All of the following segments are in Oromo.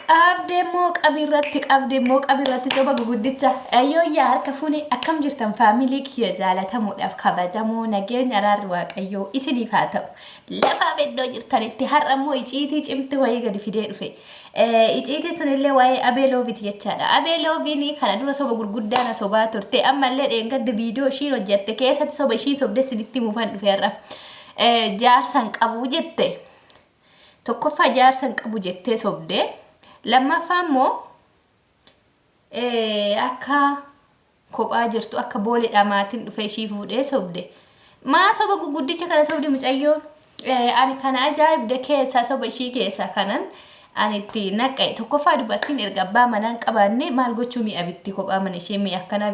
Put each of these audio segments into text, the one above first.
qabdemmoo qabirratti soba guguddicha ayyoo yaa harka fuuni akkam jirtan faamilii kiyya jaalatamuudhaaf kabajamoo nageenya araarri waaqayyoo isiniif haa ta'u lafa beddoo jirtanitti har'ammoo icciitii cimti wayii gadi fidee dhufe icciitii sunillee waa'ee Abee Love'ti jechaadha. Abee Love'ni kana dura soba gurguddaan sobaa turte ammallee dheengadda viidiyoo ishiin hojjette keessatti soba ishii sobde sinitti muufan dhufeerra jaarsan qabu jette tokkoffaa jaarsan qabu jettee sobde lammaffaa immoo akka kophaa jirtu akka booleedha maatiin dhufe ishii fuudhee sobde maa soba guguddicha kana sobde mucayyoo ani kana ajaa'ibde keessa soba ishii keessa kanan ani itti naqe tokkoffaa dubartiin erga abbaa manaan qabaanne maal gochuu mi'a bitti kophaa mana ishee mi'a akkanaa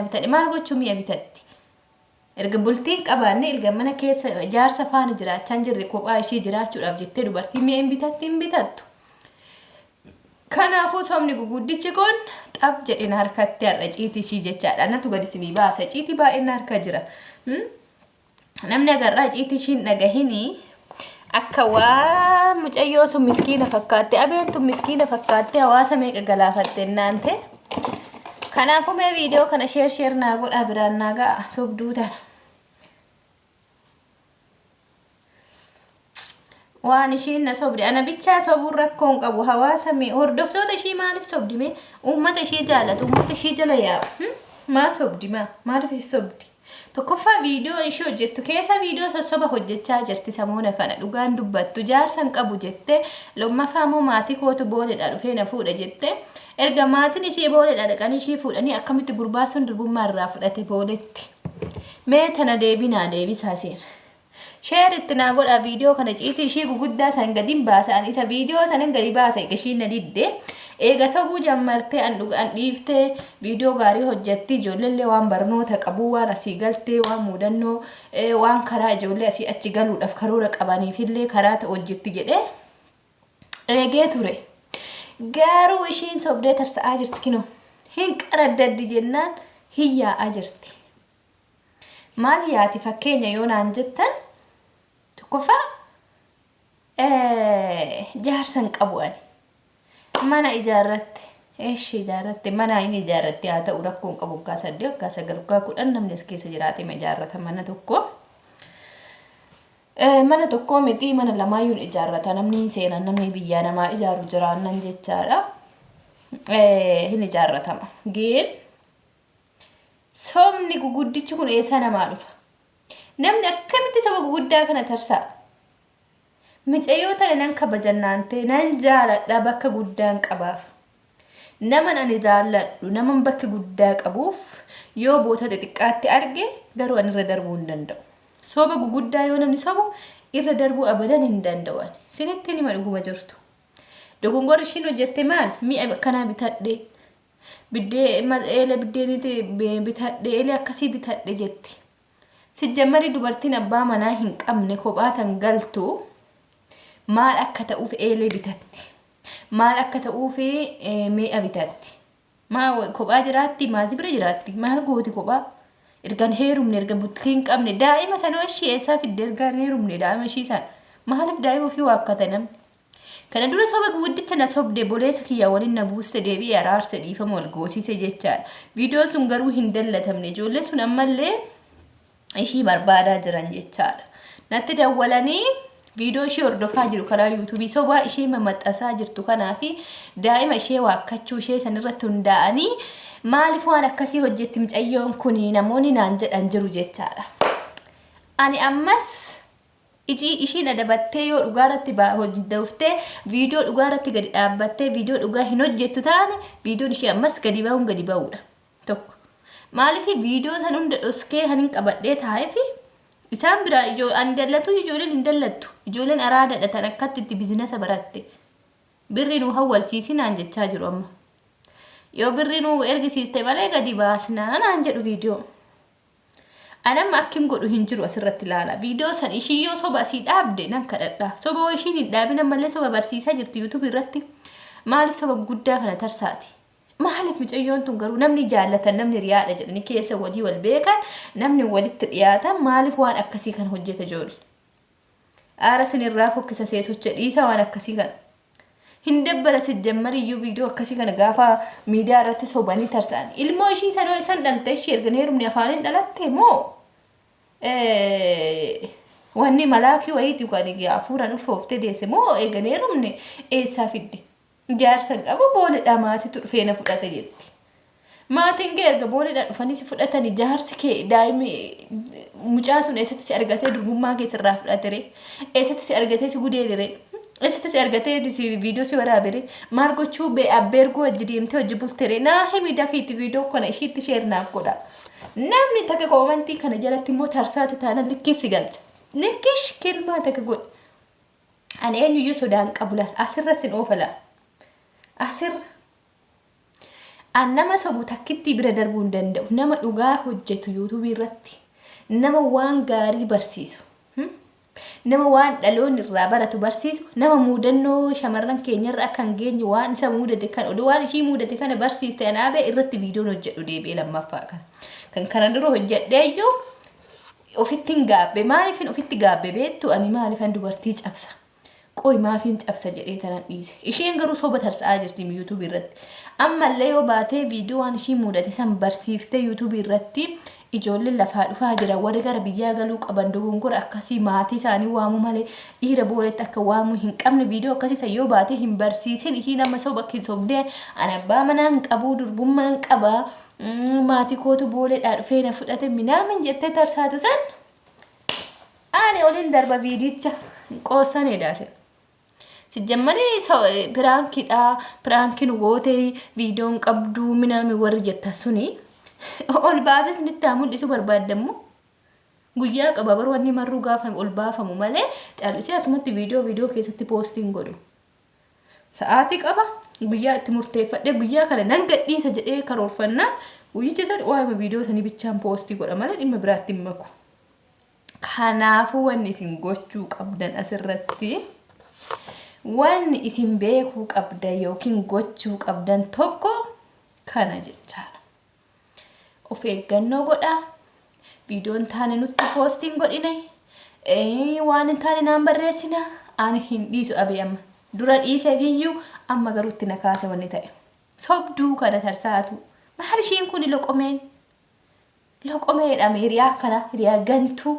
bitadhe maal gochuu mi'a bitatti erga bultiin qabaanne erga mana keessa jaarsa faana jiraachaan jirre kophaa ishii jiraachuudhaaf jettee dubartiin mi'a hin bitattu. Kanaafuu somni guguddichi kun xab jedhina harkatti har'a ciitii ishii jechaadha. Natu gadi isinii baasa. Ciitii baay'een harka jira. Namni agarraa ciitii ishiin dhagahini akka waa mucayyoo sun miskiina fakkaatte Abeen tun miskiina fakkaatte hawaasa meeqa galaafatte naante. Kanaafuu mee viidiyoo kana sheer naa godhaa biraan naa ga'a sobduu tana. Waan ishiin na sobde ana bichaa sobuun rakkoon qabu hawaasa mee hordoftoota ishii maaliif sobdime uummata ishii jaallatu uummata ishii jala yaa'u maal sobdima maaliif ishii sobdi tokkoffaa viidiyoo ishii hojjettu keessa viidiyoo sossoba hojjechaa jirti samoona kana dhugaan dubbattu jaarsan qabu jette lammaffaa immoo maatii kootu booleedha dhufee na fuudha jette erga maatiin ishii booleedha dhaqanii ishii fuudhanii akkamitti gurbaa sun durbummaa irraa fudhate booletti mee tana deebisaa seen. Share itti naa godha viidiyoo kana ciitii ishii guguddaa san gadiin baasaan isa viidiyoo sanin gadi baasa ishiin na didde eega sobuu jammartee an dhiiftee viidiyoo gaarii hojjetti ijoollee waan barnoota qabu waan asii galtee waan muudannoo waan karaa ijoollee asii achi galuudhaaf karoora qabaniifillee karaa ta'u hojjetti jedhee eegee ture. Garuu ishiin sobdee tarsa'aa jirti kinoo hin qaraddaddi jennaan hin yaa'aa jirti. Maal yaati fakkeenya yoo naan jettan kofa jaarsan qabu ani mana ijaarratte ijaarratte mana inni ijaarratte haa ta'u rakkoon qabu waggaa 8 waggaa 9 waggaa 10 namni as keessa jiraate ma ijaarrata mana tokko miti mana lamaayyuun ijaarrata namni seenan namni biyyaa namaa ijaaru jiraannan jechaadha hin ijaarratama geen somni guguddichi kun eessa namaa dhufa namni akkamitti soba guguddaa kana tarsaa mucayyoo tana nan kabajannaante nan jaaladha bakka guddaan qabaaf nama ani jaaladhu nama bakka guddaa qabuuf yoo boota xixiqqaatti arge garuu ani irra darbuu hin danda'u soba guguddaa yoo namni sobu irra darbuu abadan hin danda'u sinitti nima dhuguma jirtu dogongorri ishiin hojjette maal mi'a kanaa bitadhe biddeeniti bitadhe eelee akkasii bitadhe jetti. Sijjammari dubartiin abbaa manaa hin qabne kophaatan galtu maal akka ta'uuf eelee bitatti maal akka ta'uuf mi'a bitatti maa kophaa jiraatti maatii bira jiraatti maal gooti kophaa ergan heerumne erga butkiin qabne daa'ima sanoo ishee eessaa fidde ergaan heerumne daa'ima ishii san maaliif daa'ima ofii waakkata namni kana dura soba guddicha na sobde boleessa kiyyaa waliin na buuste deebi'ee araarse dhiifama wal goosise jechaadha viidiyoo sun garuu hin dallatamne ijoollee sun ammallee ishii barbaadaa jiran jechaadha. Natti dawwalanii viidiyoo ishee hordofaa jiru karaa YouTube sobaa ishee mamaxxasaa jirtu kanaafi daa'ima ishee waakkachuu ishee sanirratti hundaa'anii maaliif waan akkasii hojjetti mucayyoon kun namoonni naan jedhan jiru jechaadha. Ani ammas ishiin adabattee yoo dhugaarratti hojjettee viidiyoo dhugaarratti gadi dhaabbattee viidiyoo dhugaa hin hojjettu taane viidiyoon ishee ammas gadi ba'uudha. Tokko maaliif viidiyoo san hunda dhoskee hanin qabadhee taa'eefi isaan bira an dallatu ijoolleen hin dallattu ijoolleen araadaadha tan akkatti itti biizinasa baratte birri nu hawwalchiisinaan jechaa jiru amma yoo birri nu ergisiiste malee gadi baasnaa naan jedhu viidiyoo anamma akkin godhu hin jiru asirratti ilaala viidiyoo san ishii yoo soba asii dhaabde nan kadhadha soba ishiin hin dhaabin ammallee soba barsiisaa jirti YouTube irratti maaliif soba guddaa kana tarsaati maaliif mucayyoon tun garuu namni jaallatan namni riyaadha jedhanii keessa walii wal beekan namni walitti dhiyaatan maaliif waan akkasii kan hojjeta ijoollee aara sinirraa fokkisa seetocha dhiisa waan akkasii kan Hindabbara sijjammariyyuu viidiyoo akkasii kana gaafa miidiyaa irratti sobanii tarsa'an. Ilmoo ishii sanoo isan dhaltee ishee erga heerumni afaaniin dhalatte moo wanni malaakii wayiiti kan hafuuraan ulfooftee deesse moo eega heerumne eessaa fidde? Jaarsa qabu booledhaa maatiitu dhufee na fudhate jetti. Maatiin kee erga booledhaa dhufanii si fudhatanii jaarsi kee daa'imni mucaa sun eessatti si argatee durbummaa keessarraa fudhatere? Eessatti si argatee si gudeedere? Eessatti si argatee si viidiyoo si waraabere? Maal gochuu abbeergoo wajji deemtee hojii bultere? Naa himi dafiitti viidiyoo kana ishiitti sheernaaf godha. Namni takka koomantii kana jalatti immoo tarsaati taana likkiisi galcha. Likkish kilmaa takka godha. Ani eenyuyyuu sodaan qabu laal asirra sin oofala. Asirra. An nama sobu takkitti bira darbuu hin danda'u. Nama dhugaa hojjetu yuutuubii irratti. Nama waan gaarii barsiisu. Nama waan dhaloonni irraa baratu barsiisu. Nama muudannoo shamarran keenyarra akka hin geenye waan isa muudate kan oduu waan ishii muudate kana barsiiste anaabee irratti viidiyoon hojjedhu deebi'ee lammaffaa kana. Kan kana dura hojjedheeyyuu ofitti hin gaabbe. Maaliifin ofitti gaabbe beektu ani maaliifan dubartii cabsa? Qoy maafiin cabsa jedhee tanan dhiise. Isheen garuu soba tarsa'aa jirti yuutuubii irratti. Ammallee yoo baatee viidiyoo waan ishii muudate san barsiiftee yuutuubii irratti ijoolleen lafaa dhufaa jira. Warri gara biyyaa galuu qaban dogongora akkasii maatii isaanii waamuu malee dhiira booletti akka waamuu hin qabne viidiyoo akkasii yoo baatee hin barsiisin ishii nama soba sobdee ani abbaa manaa hin qabu durbummaa hin qaba maatii kootu booleedhaa dhufee na fudhate minaamin jettee tarsaatu san ani olin darba viidicha qoosanii daase. Sijjammanii piraankiin gootee viidiyoon qabduu minaami warri jetta suni ol baasee sinitti haa mul'isu barbaadammu guyyaa qaba baruu wanni marruu gaafa ol baafamu malee callisee asumatti viidiyoo keessatti poostiin godhu. Sa'aatii qaba guyyaa itti murteeffadhee guyyaa kana nan gadhiisa jedhee karoorfannaa guyyicha san waa'ee viidiyoo sanii bichaan poostii godha malee dhimma biraatti hin maku. Kanaafuu wanni isin gochuu qabdan asirratti wanni isin beekuu qabdan yookiin gochuu qabdan tokko kana jechaadha. Of eeggannoo godhaa. Viidiyoon taane nutti poostiin godhine. Waan hin taane naan barreessina. Ani hin dhiisu abee amma. Dura dhiiseefiyyuu amma garuutti na kaase wanni ta'e. Sobduu kana tarsaatu. Maal ishiin kun loqomeen? Loqomeedha hiriyaa akkana hiriyaa gantuu.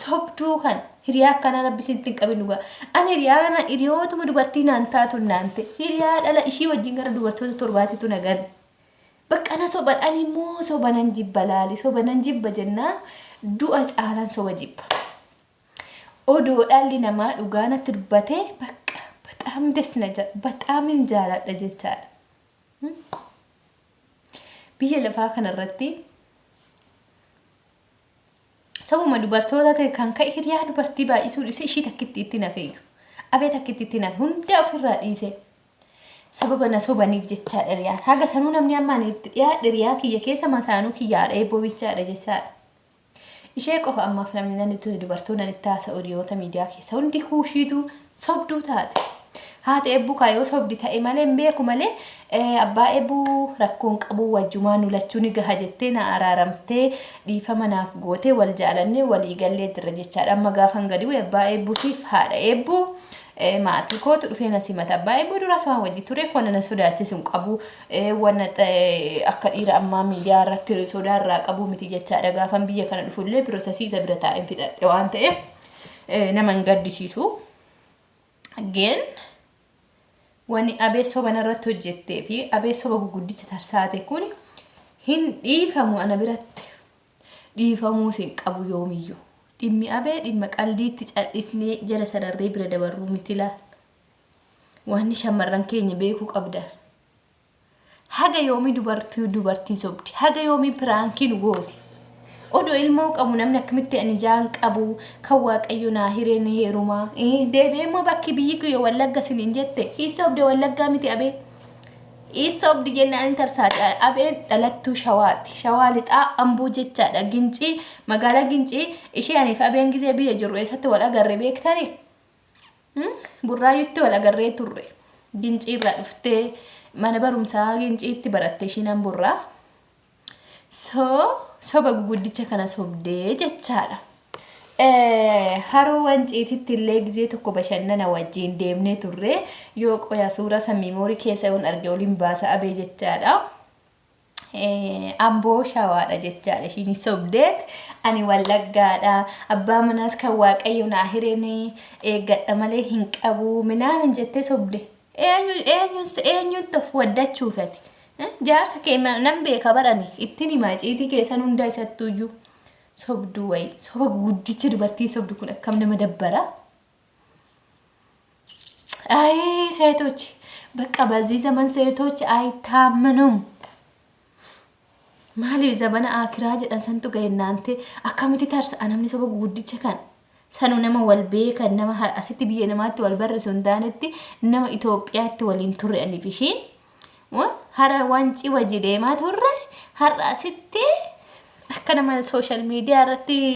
Sobduu kan hiriyaa akkana rabbisitti hin qabin dhugaa. Ani hiriyaa kana hiriyootuma dubartii naan taatu naante. Hiriyaa dhala ishii wajjin gara dubartoota torbaatitu nagan. Bakka na soban ani immoo sobanan jibba laali. Sobanan jibba jennaa du'a caalaan soba jibba. Odoo dhalli namaa dhugaa natti dubbatee bakka bataam desna bataamin jaaladha jechaadha. Biyya lafaa kanarratti sabuma dubartoota ta'e kan ka'e hiriyaa dubartii baay'isuu dhiise ishii takkitti itti nafeeyyu. Abee takkitti itti nafe hunda ofirraa dhiise. Sababa na sobaniif jechaadha riyaan. Haga sanuu namni ammaan itti dhiyaadhe riyaa kiyya keessa masaanuu kiyyaadha eebboo bichaadha jechaadha. Ishee qofa ammaaf namni nanni dubartoonni itti haasa'u hiriyoota miidiyaa keessa hundi kuushiitu sobduu taate. Haati eebbuu kaayoo sobdi ta'e malee hin beeku malee abbaa eebbuu rakkoon qabu wajjumaan ulachuu ni gaha jettee na araaramtee dhiifama naaf gootee wal jaalannee walii gallee jirra jechaadha. Amma gaafan gadi bu'e abbaa eebbuutiif haadha eebbuu maatii kootu dhufee na simata. Abbaa eebbuu dura sama wajji tureef wanna na sodaachisu hin qabu. Wanna akka dhiira ammaa miidiyaa irratti sodaa irraa qabu miti jechaadha. Gaafan biyya kana dhufullee piroosasiisa bira taa'een fixadhe waan ta'eef nama hin gaddisiisu. Again wani abee soba narratti hojjettee fi abee soba guguddicha tarsaate kun hin dhiifamu ana biratti. Dhiifamuu sin qabu yoomiyyuu. Dhimmi abee dhimma qaldiitti callisnee jala sararree bira dabarruu miti laal. Wanni shamarran keenya beekuu qabdan. Haga yoomii dubartii sobdi. Haga yoomii piraankiin gooti. Odoo ilmoo qabu namni akkamitti ani jaan qabu kan waaqayyo naa hireen heerumaa. Deebi'ee immoo bakki biyyi kiyyo wallagga siniin jette. Hiisobde wallaggaa miti abee. Hiisobdi jennaan tarsaadha. Abeen dhalattuu shawaati. Shawaa lixaa ambuu jechaadha. Gincii magaalaa gincii ishee aniif abeen gisee biyya jirru eessatti wal agarree beektanii? Burraayyutti wal agarree turre. Gincii irraa dhuftee mana barumsaa ginciitti baratte ishiin burraa. Soba guguddicha kana sobdee jechaadha. haroo wanciititti illee gizee tokko bashannana wajjin deemnee turre yoo qoya suura sammiimoorii keessa yoon arge waliin baasa abee jechaadha. Amboo shawaadha jechaadha. Ishiin sobdeet ani wallaggaadha. Abbaa manaas kan waaqayyo naa hirene eeggadha malee hin qabu minaamin jettee sobde. Eenyuun tof waddachuufati. Jaarsa kee nan beeka barani ittiin himaa ciitii keessan hunda isattuyyuu. sobduu wayi soba guddicha dubartii sobdu kun akkam nama dabbara. አይ ሴቶች በቃ በዚህ ዘመን ሴቶች አይታመኑም። ማሊ ዘመን አክራ ጀዳን ሰንቱ ገይናንቴ አካሚቲ ታርስ አናምኒ soba guddicha kan sanu nama wal beekan nama asitti biyya namaatti wal barreessu hundaanitti nama Itoophiyaatti waliin turre ani fishiin hara wanci wajji deemaa turre har'a asitti akka nama social media irratti